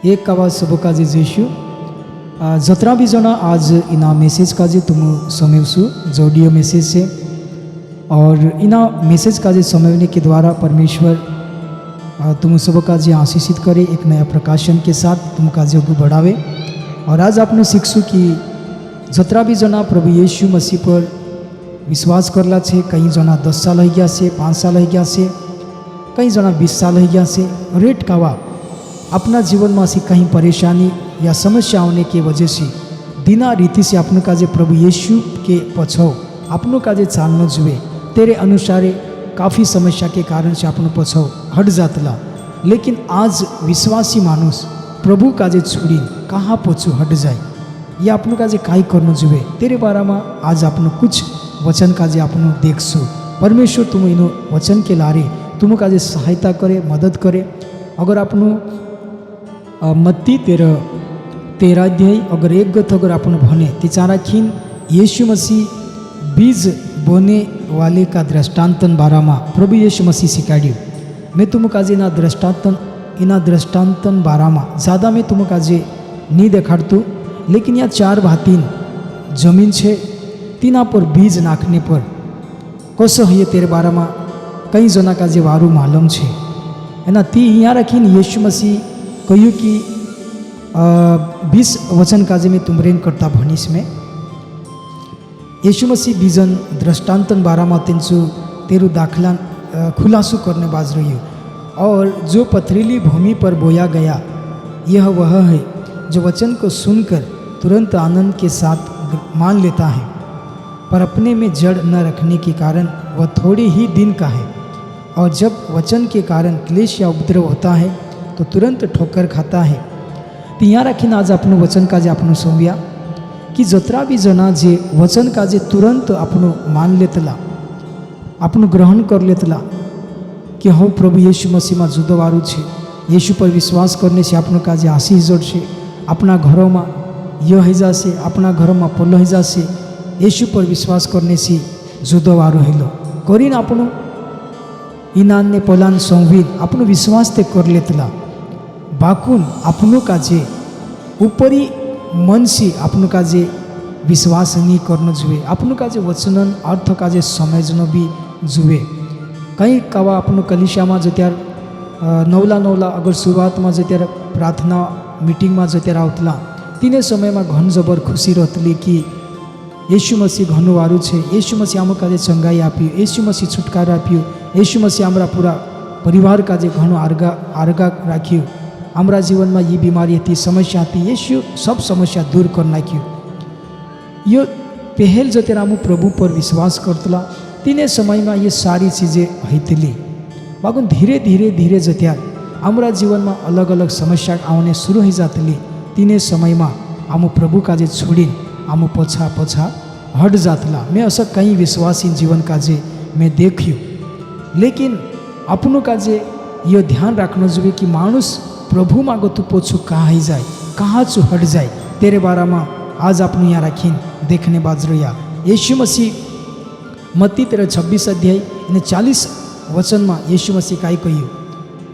एक कावा सब काजे जेशु जत्रा भी जना आज इना मैसेज काजे तुम समझू जो ऑडियो मैसेज से और इना मैसेज काजे समझने के द्वारा परमेश्वर तुम सब काजे आशीषित करे, एक नया प्रकाशन के साथ तुम काजे को बढ़ावे। और आज आपने सीखशु कि जत्रा भी जना प्रभु यीशु मसीह पर विश्वास करला छे, कई जना 10 साल हो गया से, 5 साल हो गया से, कई जना 20 साल हो गया से। रेट कावा अपना जीवन में से कहीं परेशानी या समस्या होने की वजह से दिना रीति से अपनों का जो प्रभु यीशु के पछो अपनों का जो चालना जुए तेरे अनुसार काफ़ी समस्या के कारण से अपनों पछो हट जातला। लेकिन आज विश्वासी मानुष प्रभु का जो छोड़ी कहाँ पछो हट जाए या अपनों का जो काई करना जुए तेरे बारे में आज अपनों कुछ वचन का जो अपनों देखसु। परमेश्वर तुम इन वचन के लारे तुम का जो सहायता करे, मदद करे। अगर अपनों मत्ती 13 अध्याय अगर एक गत अगर अपन भने तिचाराखिन यीशु मसीह बीज बोने वाले का दृष्टांतन बारामा प्रभु यीशु मसीह सिखाड्यो। मैं तुम काजे इना दृष्टांतन बारामा ज़्यादा मैं तुम काजे नहीं देखाड़तु, लेकिन यहाँ 4 भातीन जमीन छे तीना पर बीज नाखने पर कसो है तेरे बारामा कई जना काजे वारू मालूम छे। एना ती यहाँ रखीन यीशु मसीह कहूँ कि 20 वचन काजे में तुमरेन करता भनीस में यीशु मसीह बीजन दृष्टांतन बारामा तेरु दाखला खुलासू करने बाज रही है। और जो पथरीली भूमि पर बोया गया यह वह है जो वचन को सुनकर तुरंत आनंद के साथ मान लेता है, पर अपने में जड़ न रखने के कारण वह थोड़े ही दिन का है, और जब वचन के कारण क्लेश या उपद्रव होता है तो तुरंत ठोकर खाता है। तो यहाँ रखीने आज अपनो वचन का जे अपनो सोम्या कि जत्रा भी जना जे वचन का जे तुरंत अपनो मान लेतला, अपनो ग्रहण कर लेतला कि हो प्रभु यीशु मसीह में जुदवारू छे, यीशु पर विश्वास करने से अपनो का जे आशीष जोड़शे, अपना घरों में यह है जासे, अपना घरों में पल्लो है जासे, यीशु पर विश्वास करने से जुदवारू हेलो करीन अपनो इनान ने पलान संविद अपनो विश्वास ते कर लेतला। बाकुन अपनों का जे ऊपरी मन से अपनों का जे विश्वास नहीं करना जुए, अपनों का जे वचनन अर्थ का जे समझना भी जुए। कई कवा अपनों कलिशा में जो त्यार नवला अगर शुरुआत में जो त्यार प्रार्थना मीटिंग में जो त्यार आवतला तीने समय में घन जबर खुशी रहतली कि यीशु मसीह घणु वारू छे, यीशु मसीह आम का जे चंगाई आप्यु, यीशु मसीह छुटकारा आप्यु, यीशु मसीह आमरा पूरा परिवार का जे घणो आर्गा राख्यु, आमरा जीवन में ये बीमारी थी, समस्या थी, यीशु सब समस्या दूर कर नाख्यु। यो पहल जो तेरा प्रभु पर विश्वास करतला तीने समय में ये सारी चीज़ें हईतली। बागुन धीरे धीरे जो त्यार आमरा जीवन में अलग अलग समस्या आने शुरू हो जातली तीने समय में आम प्रभु का जे छोड़ी आम पछा हट जातला। मैं ऐसा कई विश्वासी जीवन का जे मैं देखियो, लेकिन अपनों का जे ये ध्यान रखना चाहिए कि मानुष प्रभु मांगो तो पोछू कहाँ ही जाए, कहाँ चु हट जाए तेरे बारा में आज अपने यहाँ रखीन देखने बाज रहा। यीशु मसीह मत्ती 13:26 अध्याय 40 वचन में यीशु मसीह काई कहियो,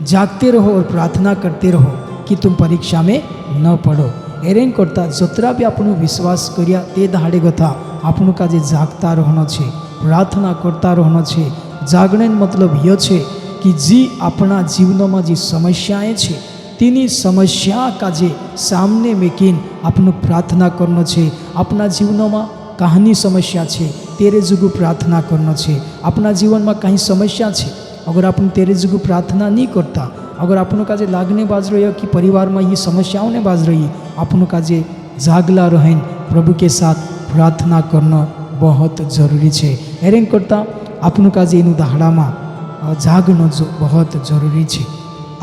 जागते रहो और प्रार्थना करते रहो कि तुम परीक्षा में न पड़ो। एरेन करता जतरा भी आपनो विश्वास करिया ते दाड़े गथा आपनो का जे जागता रहना छे, प्रार्थना करता रहना छे। जागने मतलब यह छे कि जी अपना जीवन में जी समस्याएं छे तीनी समस्या का जे सामने में किन अपनो प्रार्थना करना छे। अपना जीवन में कहानी समस्या छे तेरे जुगु प्रार्थना करना छे। अपना जीवन में कहीं समस्या छे अगर अपन तेरे जुगु प्रार्थना नहीं करता, अगर अपनों का जे लागने बाज रही कि परिवार में ये समस्याओं ने बाज रही, अपनों का जे जागला रहें प्रभु के साथ प्रार्थना करना बहुत जरूरी है। एरें करता अपनों का जे इन दहाड़ा में जागना जो बहुत जरूरी है।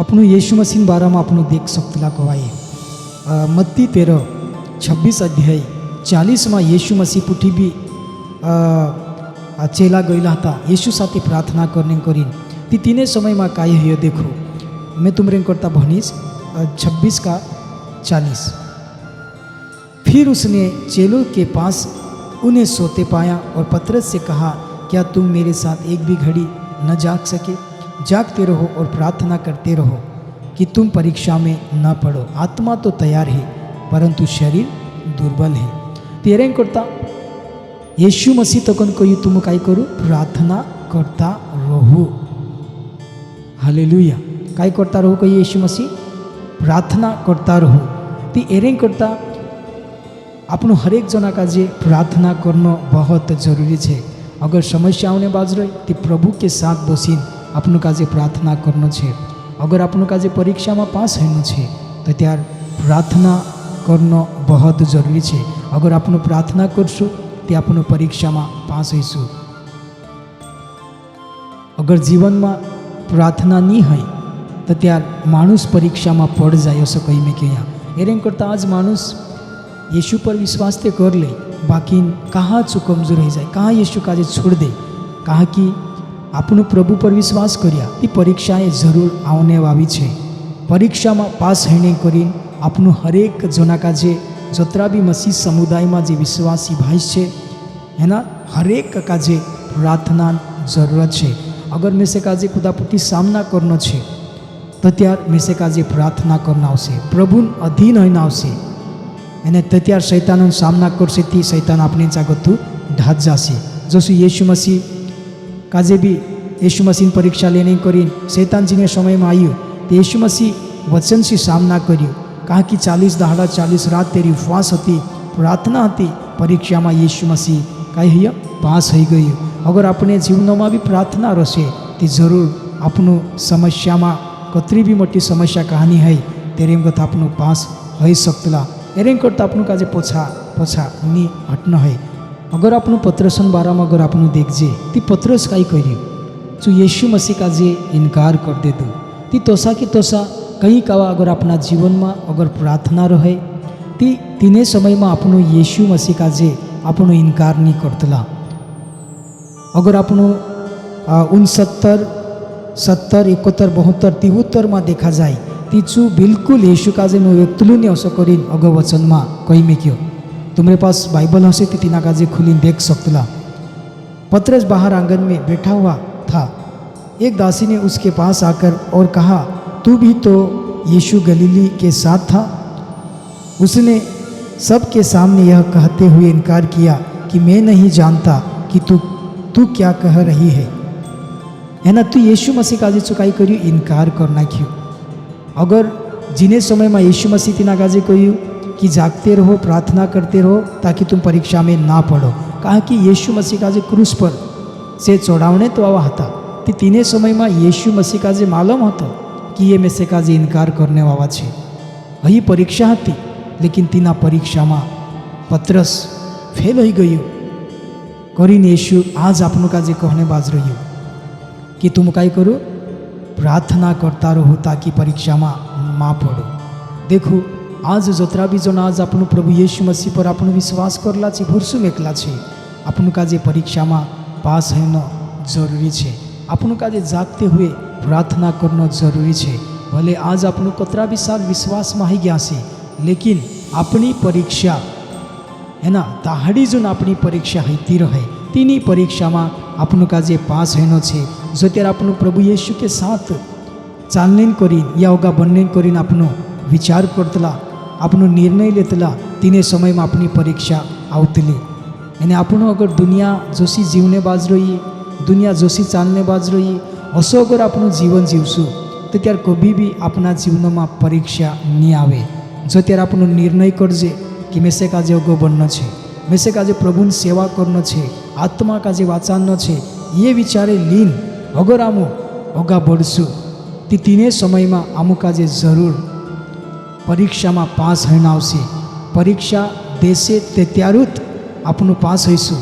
अपनों यीशु मसीह बारे में अपनों देख सकता कहवाए मत्ती 13:26 अध्याय 40 में यीशु मसीह पुठी भी चेला गયેલા હતા यीशु साथे प्रार्थना करने करीन ती तीने समय में काय है देखो। मैं तुमरे करता भनीस 26 का 40। फिर उसने चेलों के पास उन्हें सोते पाया और पतरस से कहा, क्या तुम मेरे साथ एक भी घड़ी न जाग सके? जागते रहो और प्रार्थना करते रहो कि तुम परीक्षा में न पड़ो। आत्मा तो तैयार है परंतु शरीर दुर्बल है। तेरे करता येशू मसीह तकन कही तुम काय करू प्रार्थना करता रहो। हालेलुया। काय करता रहो कही येशू मसीह प्रार्थना करता रहो। ती एरें करता આપણું હરેક જણા કાજે પ્રાર્થના કરનો બહુત જરૂરી છે। અગર સમસ્યાઓને બાજ રહી તે પ્રભુ કે સાથ બસીને આપણું કાજે પ્રાર્થના કરનો છે। અગર આપણું કાજે પરીક્ષામાં પાસ થવાનું છે તો ત્યાર પ્રાર્થના કરનો બહુત જરૂરી છે। અગર આપણું પ્રાર્થના કરશું તે આપણું પરીક્ષામાં પાસ થઈશું। અગર જીવનમાં પ્રાર્થના નહીં હોય તો ત્યાર માણસ પરીક્ષામાં પડ જાય असं કહી મેં કહ્યા। એરેં કરતાં આજ માણસ यीशु पर विश्वास ते कर ले, बाकी कहाँ चू कमजोर रह जाए, कहाँ यीशु काजे छोड़ दे। कहा कि आपनो प्रभु पर विश्वास कर्या ये परीक्षाएँ जरूर आने वाली है। परीक्षा में पास होने करी आपनु हरेक जना काजे जतरा भी मसीह समुदाय में जो विश्वासी भाई है एना हरेक काजे प्रार्थना जरूरत है। अगर में से काजे खुदापुटी सामना करना है तो त्यार में से काजे प्रार्थना करना आवश्य, प्रभु अधीन होना आवश्य। એને ત્યારે શૈતાનનો સામના કરશે તે શૈતાન આપણે જાગતું ઢાત જશે। જશું येशू मसीह काजे भी येशू मसीह परीक्षा लेने करी शैतान जी ने समय में आयु तो येशू मसीह वचन से सामना कर्यो। कहा कि 40 दाड़ा 40 रात तेरी उपवास थी प्रार्थना थी परीक्षा में येशू मसीह कहीं पास हो गई। अगर अपने जीवन में भी प्रार्थना रहे तो जरूर आपनु समस्या में कतरी भी मोटी समस्या कहानी है तेरे वक्त आपनु पास हो सकता। एरें करता आपनु काजे पोछा पोछा नी हटना है। अगर आपनु पत्रसन बारा में अगर आपनु देखजे ती पत्रस काई कर्यु जो येशू मसीह काजे इनकार कर दे दो ती तोसा की तोसा कहीं कावा अगर अपना जीवन में अगर प्रार्थना रहे ती तीने समय में आपनु येशू मसीह काजे आपनु इनकार नहीं करतला। अगर आपनु 69 70 71 72 73 में देखा जाए तीचू बिल्कुल येशू काजे मैं व्यक्तलू ने असं करीन अगर वचन में कही में क्यों तुम्हारे पास बाइबल हसे तो तीना काजे खुली देख सकता। पतरस बाहर आंगन में बैठा हुआ था। एक दासी ने उसके पास आकर और कहा तू भी तो येशू गलीली के साथ था। उसने सबके सामने यह कहते हुए इनकार किया कि मैं नहीं जानता कि तू क्या कह रही है ना। तू येशू मसीह काजे चुकाई करी इनकार करना क्यों। अगर जिन्हें समय में यीशु मसीह तीना काजे कहूँ कि जागते रहो प्रार्थना करते रहो ताकि तुम परीक्षा में ना पड़ो। कहा कि यीशु मसीह काजे क्रूस पर से चढ़ावने तो आवा था कि तीने समय में यीशु मसीह काजे मालूम होता कि ये में से काजे इनकार करने वाला है। वही परीक्षा थी लेकिन तीना परीक्षा में पत्रस फेल हो गई करीने यीशु आज आपनु काजे कहने बाज रही कि तुम काई करो प्रार्थना करता रहो ताकि परीक्षा में माँ पड़ो। देखो आज जतरा भी जन आज आपनु प्रभु येशू मसीह पर आपनु विश्वास करला छे भरसू मेकला छे आपनु काजे परीक्षा में पास होना जरूरी है। आपनु काजे जागते हुए प्रार्थना करना जरूरी है। भले आज आपनु कतरा भी साल विश्वास में आई गया से लेकिन अपनी परीक्षा है ना ताहड़ी जो अपनी परीक्षा होती रहे तीनी परीक्षा में आपनु काजे पास होना है। जो त्यार आपनु प्रभु येशू के साथ चालने करी या होगा बनने करी आपनो विचार करतला आपनो निर्णय लेतला तीने समय में अपनी परीक्षा आवतली। यानी आपनो अगर दुनिया जोशी जीवने बाज रही दुनिया जोशी चालने बाज रही असो अगर आपनु जीवन जीवशु तो त्यार कभी भी अपना जीवन में परीक्षा नहीं आवे। जो त्यार आपनो निर्णय करजे कि मेसे काजे अगो बनना है मेसे काजे प्रभुनी सेवा करना है आत्मा काजे वाचानो है ये विचारे लीन अगर आमु अगा बढ़शु ती तीने समय में आमु काजे जरूर परीक्षा में पास होना आवश्य। परीक्षा देशे ते त्यारुत आपनु पास होईशु।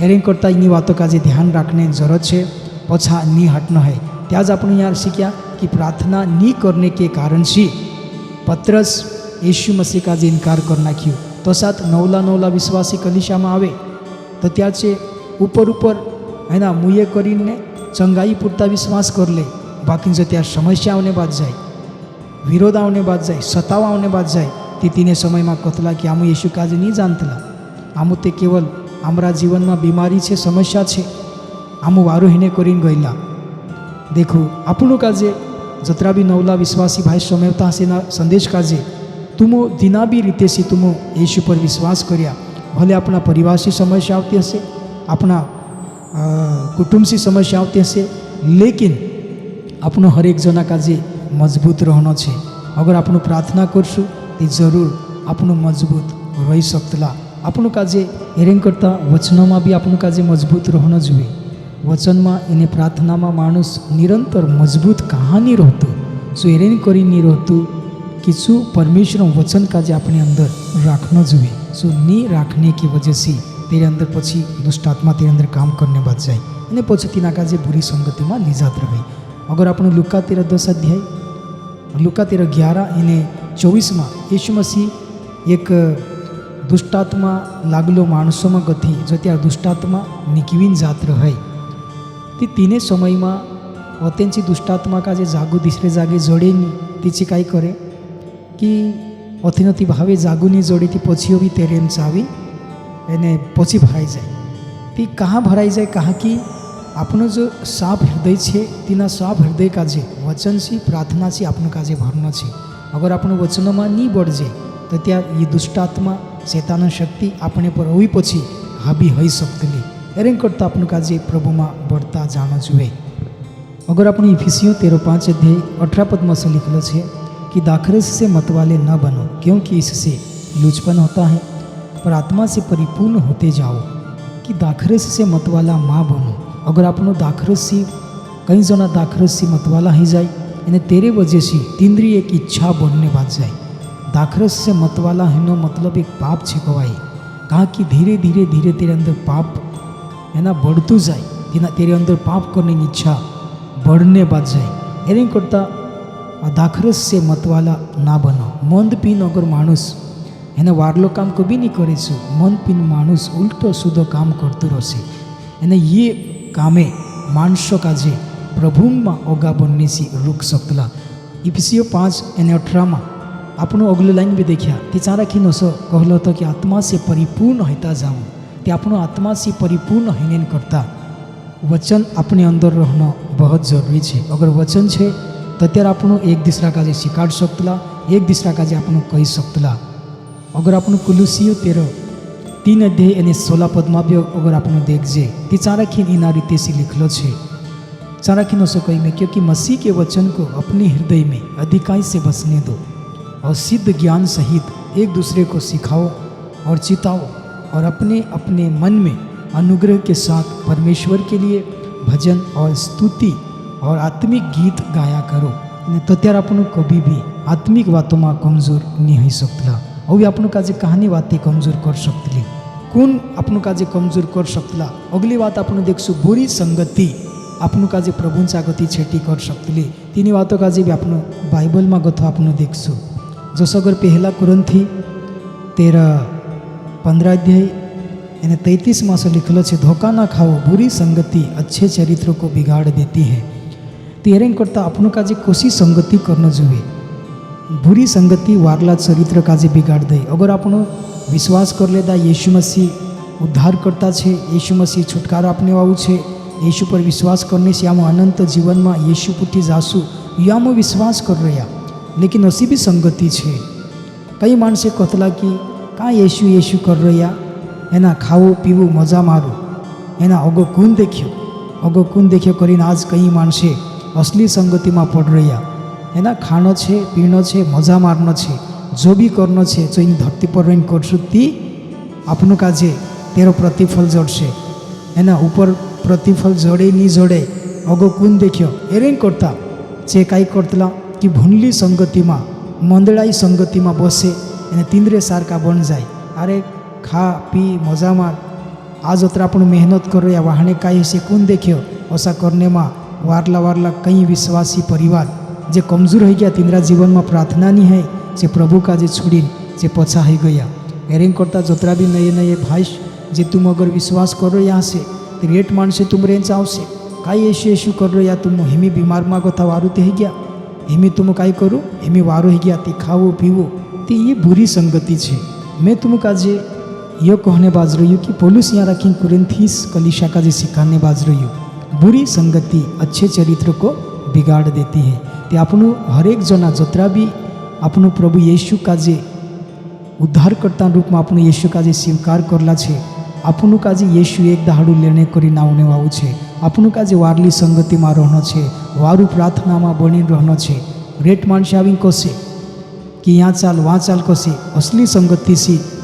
एरें करता इनी बातों काजे ध्यान रखने जरूरत है पछा नी हटना है। त्याज आपने यार सीखा कि प्रार्थना नी करने के कारण से पत्रस येशू मसीह काजे इनकार करना क्यों तो साथ नवला विश्वासी कलिशा में आवे तो त्याचे ऊपर ऊपर है ना मुए करीने चंगाई पूरता विश्वास कर ले बाकी जो त्यार समस्या आने बाद जाए विरोध आने बाद जाए सताव आने बाद जाए ती तीने समय में कतला कि आमु येशू काजे नहीं जानतला आमु ते केवल आमरा जीवन में बीमारी है समस्या है आमु वारो हिने करीन गईला। देखो आपनु काजे जतरा भी नवला विश्वासी भाई समयता से संदेश काजे तुम दिना भी रीते से तुम यीशु पर विश्वास कर्या भले अपना परिवार से समस्या आती हसे अपना कुटुंब से समस्या आती हसे लेकिन अपनो हर एक जना काजे मजबूत रहना छे। अगर आपनो प्रार्थना करशु तो जरूर आपनो मजबूत रही सकतला। आपनो काजे हेरेंग करता वचनों में भी आपनो काजे मजबूत रहना जुए। वचन में एने प्रार्थना में मानुस निरंतर मजबूत कहानी रहतु सो हेरेंग करी नहीं रहतु कि शू परमेश्वर वचन काजे अपने अंदर राखना जुए। सो नी राखने की वजह से तेरे अंदर पछी दुष्ट आत्मा तेरे अंदर काम करने बच जाए एने पछी तीना काजे बुरी संगति में निजात रहे। अगर आपनो लुका 13:10 अध्याय लुका 13:11 एने 24 में यीशु मसीह एक दुष्टात्मा लागलो माणसों में गति जो त्या दुष्टात्मा निकीवीन जात रहे ती तीने समय में अत्यंत दुष्टात्मा का जे जागू दुसरे जागे जोड़े नहीं तीची काय करे कि अथीनती भावे जागू नहीं जोड़ी थी पछीओ भी तेरे एम चावी एने पछी भराई जाए ती कहाँ भराई जाए कहाँ कि आपनो जो साफ हृदय छे तीना साफ हृदय का जे वचन से प्रार्थना से आपनो काजे भरना छे। अगर आपनो वचनों में नहीं बढ़ जाए तो त्या ये दुष्टात्मा शैतान शक्ति अपने पर हुई पछी हावी हई सकती एरें करता आपनो काजे प्रभु में बढ़ता जाना जुए। अगर अपने इफिसियों 13:5 अध्याय 18 पद में से लिखलो छे कि दाखरस से मतवाले न बनो क्योंकि इससे लूचपन होता है पर आत्मा से परिपूर्ण होते जाओ कि दाखरस से मतवाला माँ बनो। अगर आपनो दाखरस से कई जना दाखरस से मतवाला ही जाए यानी तेरे वजह से तींद्री एक इच्छा बनने बात जाए। दाखरस से मतवाला है मतलब एक पाप छिकवाई कहा कि धीरे धीरे धीरे तेरे अंदर पाप है ना बढ़तू जाए तेरे अंदर पाप करने की इच्छा बढ़ने बात जाए। एने करता दाखरस से मतवाला ना बनो। मंद पीन अगर मानुस है ना वारलो काम कभी नहीं करे छो मन पीन मानुस उल्टो सुधो काम करते रहसे एने ये कामे मानसो काजे प्रभु में ओगा बनने से रुक सकतला। इफिसियो 5:18 में आपनो अगलो लाइन भी देखा तीचा राखी सो कहलो तो कि आत्मा से परिपूर्ण होता जाओ ते आपनो आत्मा से परिपूर्ण होने करता वचन अपने अंदर रहना बहुत जरूरी है। अगर वचन है तो त्यार आपनो एक दूसरा का जे शिकाड़ सकतला एक दूसरा का जे आपनो कही सकतला। अगर आपनो कुलुसियो 13:3 अध्याय एने 16 पद में भी अगर आपनो देखजे ती चाराखीन इना रीते से लिखलो छे चाराखीन सो कही में क्योंकि मसीह के वचन को अपने हृदय में अधिकाई से बसने दो और सिद्ध ज्ञान सहित एक दूसरे को सिखाओ और चिताओ और अपने अपने मन में अनुग्रह के साथ परमेश्वर के लिए भजन और स्तुति और आत्मिक गीत गाया करो। तो त्यार आपनो कभी भी आत्मिक बातों में कमजोर नहीं हो सकता और भी आपनो काजे कहानी बातें कमजोर कर सकती कौन आपनो काजे कमजोर कर सकता। अगली बात आपनो देखसु बुरी संगति आपनो काजे प्रभुंचा गति छेटी कर सकती तीनी बातों काजे भी आपनो बाइबल में गथो आपनो देखसु जस अगर पहला कुरंथी 13:15 अध्याय यानी 33 में से लिखलो छे धोखा ना खाओ बुरी संगति अच्छे चरित्र को बिगाड़ देती है। तेरें करता अपनों का जे कोशी संगति करना जुए बुरी संगति वारला चरित्र का जे बिगाड़ दे। अगर आपनो विश्वास कर लेदा यीशु मसीह उद्धार करता छे यीशु मसीह छुटकारा अपने वाऊ छे यीशु पर विश्वास करने से आम अनंत जीवन में यीशु पुटी जासु या आम विश्वास कर रहा लेकिन असी भी संगति छे कई मानसे कहतला कि का यीशु यीशु कर रहा है ना खाओ पीवो मजा मारो है ना अगो कौन देख्यो करीने आज कई मानसे असली संगति में पड़ रहा है ना खानो छे पीनो छे मजा मारनो छे जो भी करनो छे जो इन धरती पर रहीने करशु ती आपनो काजे तेरो प्रतिफल जड़शे है ना ऊपर प्रतिफल जड़े नहीं जड़े अगो कौन देख्यो एरें करता जे काई करतला कि भूनली संगति में मंदड़ाई संगति में बसे एने तींद्रे सारका बन जाए। अरे खा पी मजा मार आज अत्र आपण मेहनत कर रहा वाहने काई से कौन देख्यो ऐसा करने में वारला कई विश्वासी परिवार जे कमजोर हो गया तींद्रा जीवन में प्रार्थना नहीं है जे प्रभु का जे छोड़ी जे पछा हो गया। एरें करता जोतरा भी नए भाई जे तुम अगर विश्वास करो यहाँ से तो रेट मान से तुम रेंच आवशे काई यीशु कर रहा तुम हेमी बीमार मांगो था वारू ते हो गया हेमी तुम काई करो हेमी वारो हो गया ती खाओ पीवो तो ये बुरी संगति है। मैं तुम का जे यो कहने बाज रही हूँ कि पौलुस यहाँ रखी कुरिन्थीस कलीसिया का जे सिखाने बाज रही हूँ बुरी संगति अच्छे चरित्र को बिगाड़ देती है। તે આપણું હરેક જણા જતરા બી આપણું પ્રભુ યેશુ કાજે ઉદ્ધારકર્તા રૂપમાં આપણું યેશુ કાજે સ્વીકાર કરલા છે. આપણું કાજે યેશુ એક દહાડું લેણે કરીને આવને આવું છે. આપણું કાજે વારલી સંગતિમાં રહેનો છે, વારું પ્રાર્થનામાં બની રહેનો છે. રેટ માણસે આવીને કહેશે કે यहाँ ચાલ वहाँ ચાલ કહેશે, असली संगति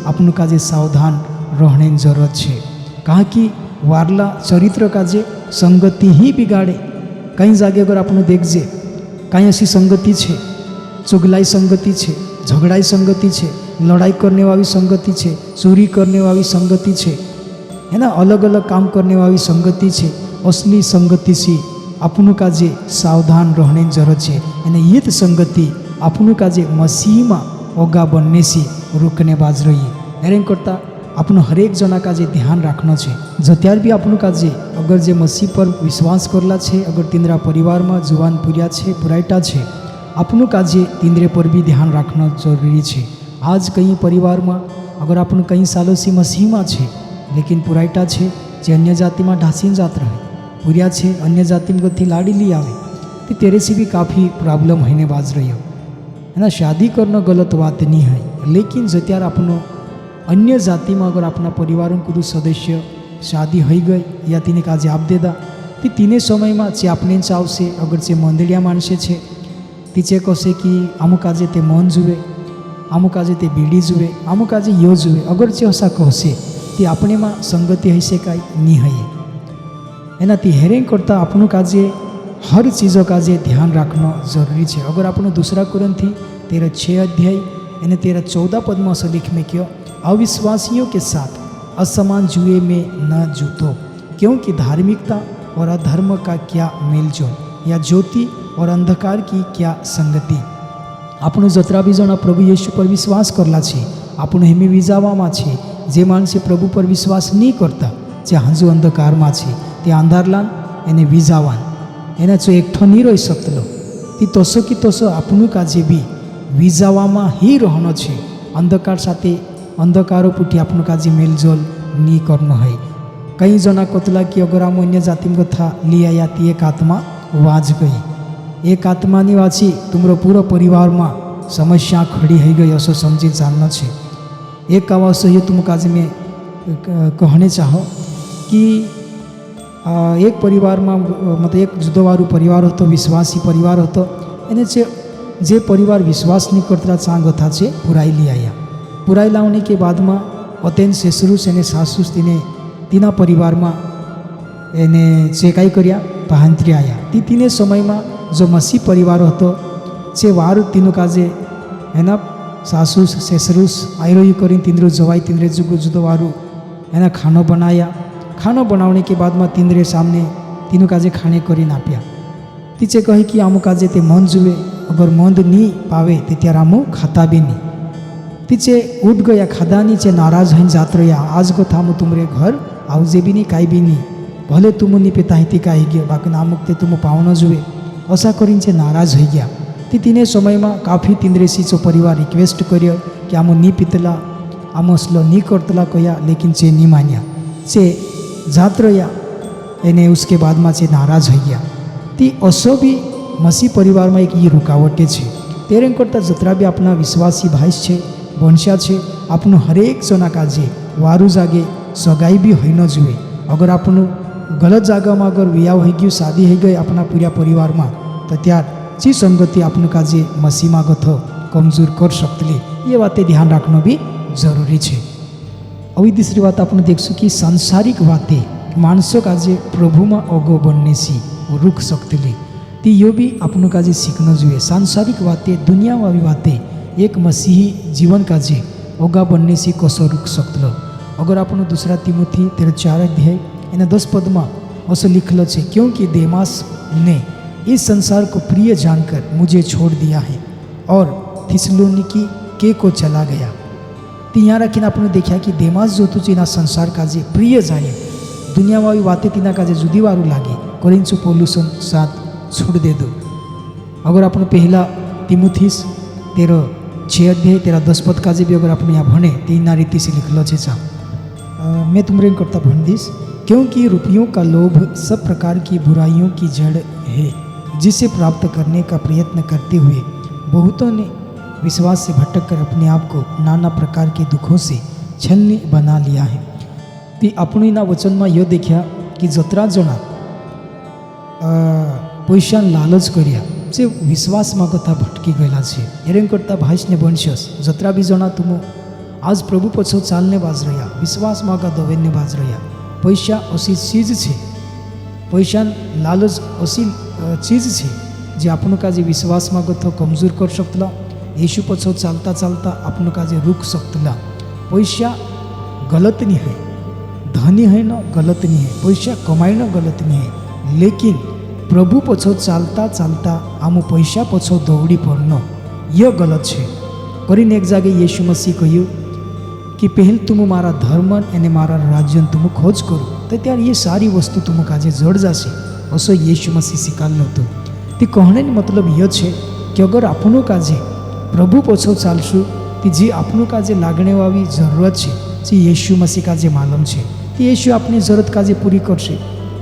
આપણું કાજે સાવધાન રહેવાની જરૂરત છે. કારણ કે વારલા ચરિત્ર કાજે संगति ही बिगाड़े. कई जागे अगर आपने देखजे कहीं ऐसी संगति है, चुगलाई संगति है, झगड़ाई संगति है, लड़ाई करने वाली संगति है, चोरी करने वाली संगति है, है ना, अलग अलग काम करने वाली संगति है. असली संगति से आपनु काजे सावधान रहने जरूरत है. અને ये संगति आपनु काजे मसीह में ओगा बनने से रुकने बाज रही. हेरें करता आपनो हरेक जना काजे ध्यान रखना है. जत्यार भी आपनु काजे अगर जे मसीह पर विश्वास करला है, अगर तिंद्रा परिवार में जुवान पूर्या है, पुराइटा है, आपनु काजे तिंद्रे पर भी ध्यान रखना जरूरी है. आज कई परिवार में अगर आपन कई सालों से मसीह में है लेकिन पुराइटा है जे अन्य जाति में ढासीन जात रहे, पूर्या है अन्य जाति में गति लाड़ी ली आवे, तो तेरे से भी काफ़ी प्रॉब्लम होने बाज रही हो, है ना. शादी करना गलत बात नहीं है, लेकिन जत्यार आपनो अन्य जाति में अगर अपना परिवार को सदस्य शादी हो गई या तीने काजे आप देदा, तो तीने समय में जे आपने चावसे अगर जे मंदिरिया मानसे छे तीचे कहे कि अमुक काजे ते मन जुए, अमुक काजे ते बीड़ी जुए, अमुक काजे यो जुए, अगर जे ऐसा कहसे तो अपने में संगति है से काई नहीं है. एना ती हेरें करता आपनु काजे हर चीज़ों काजे ध्यान रखना जरूरी है. अगर आपनो दूसरा कुरंथी 13:6 अध्याय यानी 13:14 पद में असलिख में क्यों अविश्वासियों के साथ असमान जुए में न जूतो, क्योंकि धार्मिकता और अधर्म का क्या मेलजोल, या ज्योति और अंधकार की क्या संगति. આપણું જતરા બી જણા પ્રભુ યેશુ પર વિશ્વાસ કરલા છે, આપણું હેમી વિજાવામાં છે. જે માણસે પ્રભુ પર વિશ્વાસ નહીં કરતા, જે હાંજુ અંધકારમાં છે, તે અંધારલાન એને વિજાવાન એને જો એકઠો નહીં રહી શકતો, તે તોસો કે તોસો આપણું કાજે બી વિજાવામાં ही રહેવાનો છે. અંધકાર સાથે અંધકારો પૂટી આપણું કાજે મેલજોલ નહીં કરનો है. कई जना कतला कि अगर आम अन्य जाति में कथा ली आया ती एक आत्मा वाज गई, एक आत्मा नहीं वाची तुमरो पूरा परिवार में समस्या खड़ी हो गई असो समझी जानना है. एक आवास ये तुम काज में कहने चाहो कि एक परिवार में मतलब एक जुदोवारू परिवार हो, विश्वासी परिवार हो, एने जे परिवार विश्वास नहीं करता चांग था छे पुराई ली आया. पुराई लाने के बाद में अतेन सेसरूस एने सासूस तीने तीना परिवार में एने जे काई कर्या पाहंत्री आया. ती तीने समय में जो मसीह परिवार हो जे वार तीनों काजे एना सासूस सेसरूस आयरोई करीन तींद्रो जवाई तींद्रे जुगो जुदो वारू एना खानो बनाया. खानो बनाने के बाद में तींद्रे सामने तीनों काजे खाने करीन आप्या. तीचे कहे कि आमु काजे ते मन जुए, अगर मंद नहीं पावे तो त्यार आमु खाता भी नहीं. तीचे उठ गया खादा नीचे नाराज हैं जात रहा, आज को थामु तुमरे घर आवजे भी नहीं काई भी नहीं, भले तुम नहीं पिता हिती काई गयो बाकी नामुक ते तुम पावनो जुए, ऐसा करीने नाराज हो गया. तीने समय में काफ़ी तींद्रेसी जो परिवार रिक्वेस्ट करियो कि आमो नहीं पीतला, आमो असलो नहीं करतला कया, लेकिन चे नहीं मान्या, चे जात रहा. एने उसके बाद में चे नाराज हो गया. ती असो भी मसीह परिवार में एक ये रुकावटे है. तेरे करता जतरा भी अपना विश्वासी भाई है वंशा है, आपनो हरेक जना काजे वारू जागे सगाई भी हो न जुए. अगर आपनो गलत जगह में अगर विवाह हो गई शादी हो गई अपना पूरा परिवार में, तो त्यार जी संगति आपनो काजे मसीह में गथो कमजोर कर सकती. ये बातें ध्यान रखना भी जरूरी है. अभी दूसरी बात आपने देखसु कि सांसारिक बातें मानसों काजे प्रभु में अगो बनने से रुक सकती. ती यो भी आपनो काजे सीखना जुए. सांसारिक बातें दुनिया वाली बातें एक मसीही जीवन काजे ओगा बनने से कसो रुक सकलो. अगर आपनो दूसरा तिमोथी 13:4 अध्याय एना 10 पद में असो लिखलो है, क्योंकि देमास ने इस संसार को प्रिय जानकर मुझे छोड़ दिया है और थिस्सलुनीकी के को चला गया. तो यहाँ रखीने आपने देखा कि देमास जो तुझे ना संसार काजे प्रिय जाने दुनिया वाली बातें तीना काजे जुदी वारू लागे कोरिन्थु पौलुसन साथ छोड़ दे दो. अगर आपने पहला तिमुथीस 13:6 अध्याय 13:10 पद काजे भी अगर आपने यहाँ भणे तीन रीति से लिखलो है. मैं तुमरे करता भण दीस, क्योंकि रुपयों का लोभ सब प्रकार की बुराइयों की जड़ है. जिसे प्राप्त करने का प्रयत्न करते हुए बहुतों ने विश्वास से भटक कर अपने आप को नाना प्रकार के दुखों से छलनी बना लिया है। ती आपणीना वचन में यह देखा कि जतरा जना पैसा लालच कर्या जे विश्वास में कथा भटकी गયેલા છે એમ કરતા ભાઈસને બનશસ જતરા બી જણા तुम आज प्रभु पछो चालने बाज रहा विश्वास में का दवेने बाज रहा पैसा असी चीज है पैसा लालच असी चीज है जे आपण का जे विश्वास में तो कमजोर कर सकता यीशु पछो चालता चालता आपण का जे रुक सकता पैसा गलत नहीं है धनी है ना गलत नहीं है पैसा कमाईना गलत नहीं है लेकिन प्रभु पछो चालता चालता आम पैसा पछो दौड़ी पड़ना यह गलत है। करीने एक जगह यीशु मसीह कहू कि पहले तुम मारा धर्म अने मारा राज्य तुम खोज करो तो त्यार ये सारी वस्तु तुम काजे जड़ जाशे असो यीशु मसीह स्वीकारलो हतो। ते कहने मतलब यह है कि अगर आपणो काजे प्रभु पछो चालशु तो जे आपणो काजे लागणे वाली जरूरत है जे यीशु मसीह काजे मालूम है तो यीशु अपनी जरूरत काजे पूरी करशे।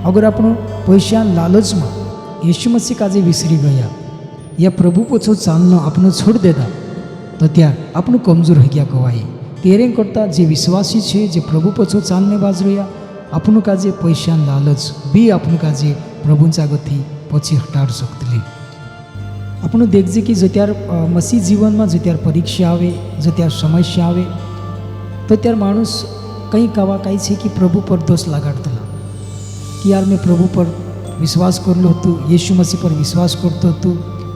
अगर आपणो पैसा लालच में यीशु मसीह काजे विसरी गया या प्रभु पछो चालना आपनो छोड़ देता तो त्यार आपणो कमजोर हो गया कवाई। तेरे करता जे विश्वासी है जे प्रभु पछो चालने बाज रहा आपणो काजे पैसा लालच बी आपणो काजे प्रभुंचा गती पछी हटाड़ सकतली। आपण देखजे कि जत्यार मसीह जीवन में जत्यार परीक्षा आवे जत्यार समस्या आवे तो त्यार माणूस कई कवा कई है कि प्रभु पर दोष लगाड़ता कि यार मैं प्रभु पर विश्वास करलो हतुं यीशु मसीह पर विश्वास करतो हतुं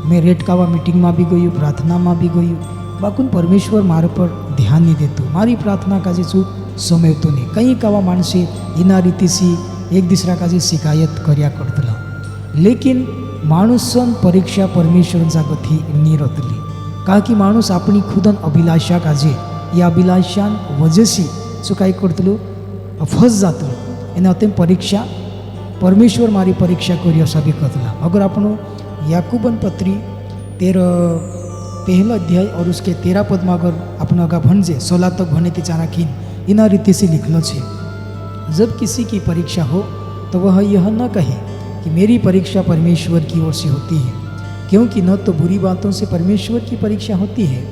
मैं रेट कावा मीटिंग में भी गयु प्रार्थना में भी गयु बाकुन परमेश्वर मारे पर ध्यान नहीं देतो मारी प्रार्थना काजे चूक समयतो नहीं कई कवा माणसे इना रीतिसी एक दूसरा काजे शिकायत कर्या करतला लेकिन माणूसन परीक्षा परमेश्वर जागती निरतली कारण की माणूस अपनी खुदन अभिलाषा काजे या अभिलाषान वजसी सो काय करतलो फस जातलो एने अतेम परीक्षा परमेश्वर मारी परीक्षा करी असा भी कहला। अगर आपण याकूबन पत्री 13 अध्याय और उसके 13 पद में अगर अपना अगा भंजे 16 तक भने ते चारा खीन इना रीति से लिखलो छे जब किसी की परीक्षा हो तो वह यह न कहे कि मेरी परीक्षा परमेश्वर की ओर से होती है क्योंकि न तो बुरी बातों से परमेश्वर की परीक्षा होती है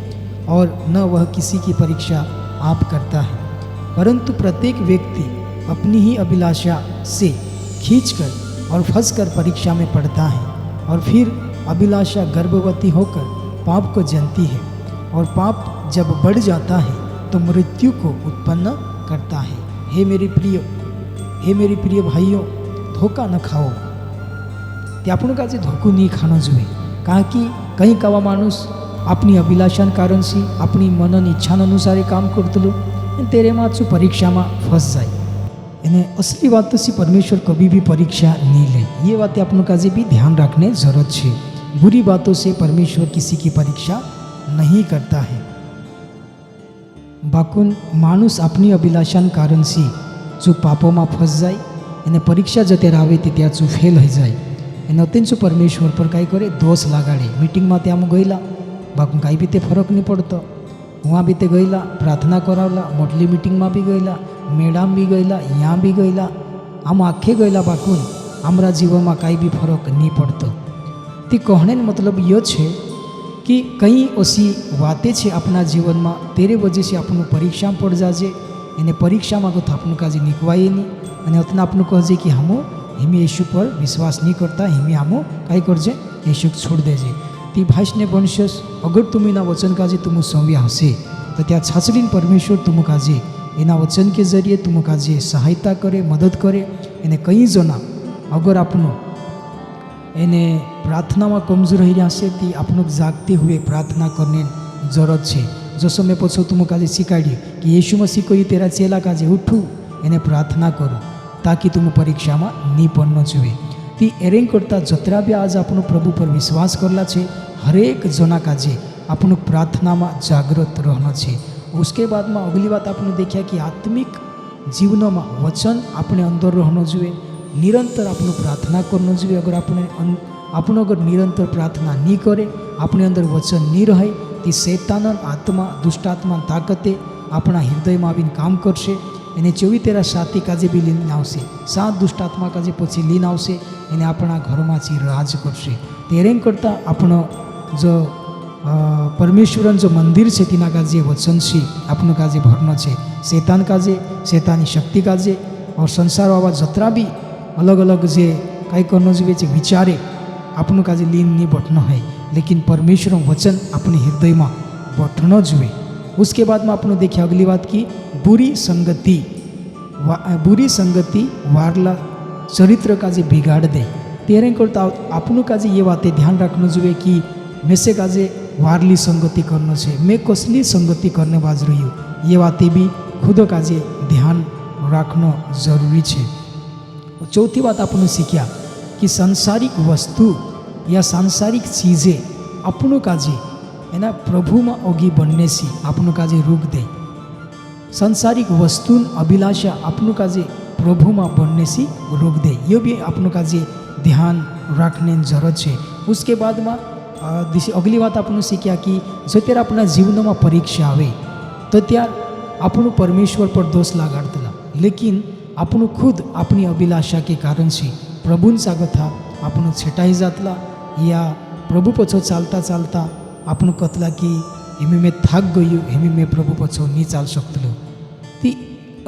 और न वह किसी की परीक्षा आप करता है परंतु प्रत्येक व्यक्ति अपनी ही अभिलाषा से खींचकर और फंसकर परीक्षा में पड़ता है और फिर अभिलाषा गर्भवती होकर पाप को जनती है और पाप जब बढ़ जाता है तो मृत्यु को उत्पन्न करता है। हे मेरे प्रिय भाइयों धोखा न खाओ ते आपण का जे धोखो नहीं खाना जुए कारण कि कई कवा माणूस अपनी अभिलाषान कारण से अपनी मनन इच्छान अनुसार काम करतलो तेरे माचू परीक्षा में फंस जाए यानी असली बात तो सी परमेश्वर कभी भी परीक्षा नहीं ले ये बातें अपन का भी ध्यान रखने जरूरत है। बुरी बातों से परमेश्वर किसी की परीक्षा नहीं करता है बाकुन माणूस अपनी अभिलाषान कारण से जो पापों में फंस जाए यानी परीक्षा जते आवे त्या जो फेल हो जाए एने अत्यंत परमेश्वर पर कई करे दोष लगाड़े मीटिंग में त्या गईला बाकू कहीं भी ते फरक नहीं पड़तो वहाँ भी ते गईला प्रार्थना करावला मोटली मीटिंग में भी गईला मेडाम भी गईला यहाँ भी गईला आम आखे गईला बाकून आमरा जीवन में कहीं भी फरक नहीं पड़तो। ते कहने मतलब यह है कि कई ऐसी बातें छे अपना जीवन में तेरे वजह से अपन परीक्षा में पड़ जाजे एने परीक्षा में तो अपन का जी निकवाए नहीं अने अतना अपन कहजे कि हमें यीशु पर विश्वास नहीं करता हमें हमो कई करजे यीशु छोड़ देजे। ती भाषने बनशस अगर तुम इना वचन काजे तुम सौंप्या हसे तो त्या छाछड़ीन परमेश्वर तुम काजे एना वचन के जरिए तुम काजे सहायता करे मदद करे एने कई जना अगर आपनो एने प्रार्थना में कमजोर रही रहा से ती आपनो जागते हुए प्रार्थना करने जरूरत है। जो समय पछो तुम काजे शिकाड़ी कि यीशु मसीह को तेरा चेला काजे उठू एने प्रार्थना करो ताकि तुम परीक्षा में नहीं पड़ना जुए। ती एरें करता जतरा भी आज आपनो प्रभु पर विश्वास करला छे हरेक जना काजे आपनो प्रार्थना में जागृत रहना छे। उसके बाद में अगली बात आपने देखा कि आत्मिक जीवन में वचन अपने अंदर रहना जुए निरंतर आपनो प्रार्थना करना जुए। अगर आपनो अगर निरंतर प्रार्थना नहीं करे अपने अंदर वचन नहीं रहे तो शैतान आत्मा दुष्टात्मा ताकते अपना हृदय में आवीने काम करशे એને 24/7 કાજે બી લઈને આવશે, 7 દુષ્ટ આત્મા કાજે પછી લઈને આવશે, એને આપણા ઘરમાંથી રાજ કરશે. તેરેમ કરતાં આપણો જો પરમેશ્વરન જો મંદિર છે તેના કાજે વચન છે, આપણું કાજે ભરનો છે. શેતાન કાજે, શેતાની શક્તિ કાજે और संसार आवा जतरा भी अलग अलग जे कई करना जो विचारे आपन काजे लीन नहीं बैठना है, लेकिन परमेश्वर वचन अपने हृदय में बैठना जुए. उसके बाद में आपने देखिए अगली बात की बुरी संगति वारला चरित्र काजे बिगाड़ दे. तेरे करता आपन काजे ये बातें ध्यान रखना जुए कि मैं से काजे वारली संगति करना है, मैं कसली संगति करने बाज रही हूँ, ये बातें भी खुद काजे ध्यान રાખનો જરૂરી છે. ચોથી વાત આપણે શીખ્યા કે सांसारिक વસ્તુ या सांसारिक चीज़े આપણું કાજે એના પ્રભુમાં ઓગી બનનેસી આપણું કાજે રોક દે. सांसारिक वस्तु अभिलाषा આપણું કાજે પ્રભુમાં બનનેસી રોક દે. ये भी આપણું કાજે ध्यान રાખને જરૂર છે. उसके बाद में अगली बात આપણે શીખ્યા कि જો ત્યારે આપણા જીવનમાં પરીક્ષા આવે તો ત્યાર આપણું परमेश्वर पर दोष लगाड़ता, लेकिन આપણું खुद अपनी अभिलाषा के कारण से प्रभु सागत था આપણું छेटाई जातला या प्रभु पछो चालता चालता આપણું कतला कि हेमी मैं थाक गयो, हेमी मैं प्रभु पछो नहीं चाल सकतलो. ती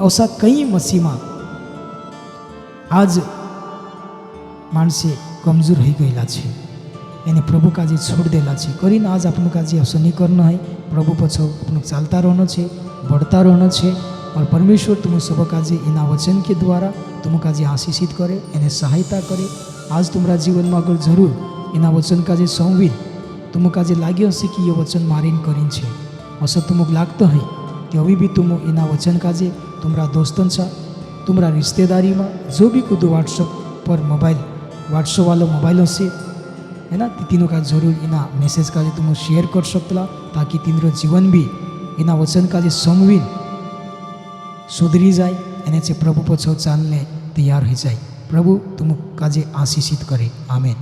असा कई मसीमा आज माणसे कमजोर हो गયેલા છે, એને प्रभु काजे छोड़ देला છે. કરીને आज આપણું काजे असो नहीं करना है, प्रभु पछो આપણું चालता रहना है, बढ़ता रहना है. और परमेश्वर तुम सब काजे इना वचन के द्वारा तुम काजे आशीषित करे, इन्हें सहायता करे. आज तुम्हारा जीवन में अगर जरूर इना वचन काजे संविल तुम काजे लागे हसे कि ये वचन मारीन करीन छे, असं तुमक लागतो है कि अभी भी तुम इना वचन काजे तुम्हारा दोस्तन सा तुम्हारा रिश्तेदारी में जो भी कुछ व्हाट्सअप पर व्हाट्सअप वाला मोबाइल हसे है ना, तीनों का जरूर इना मैसेज काजे तुम शेयर कर सकता, ताकि तीनों जीवन भी इना वचन काजे संविल सुधरी जाए, एने से प्रभु पछो चालने तैयार हो जाए. प्रभु तुम काजे आशीषित करे. आमेन.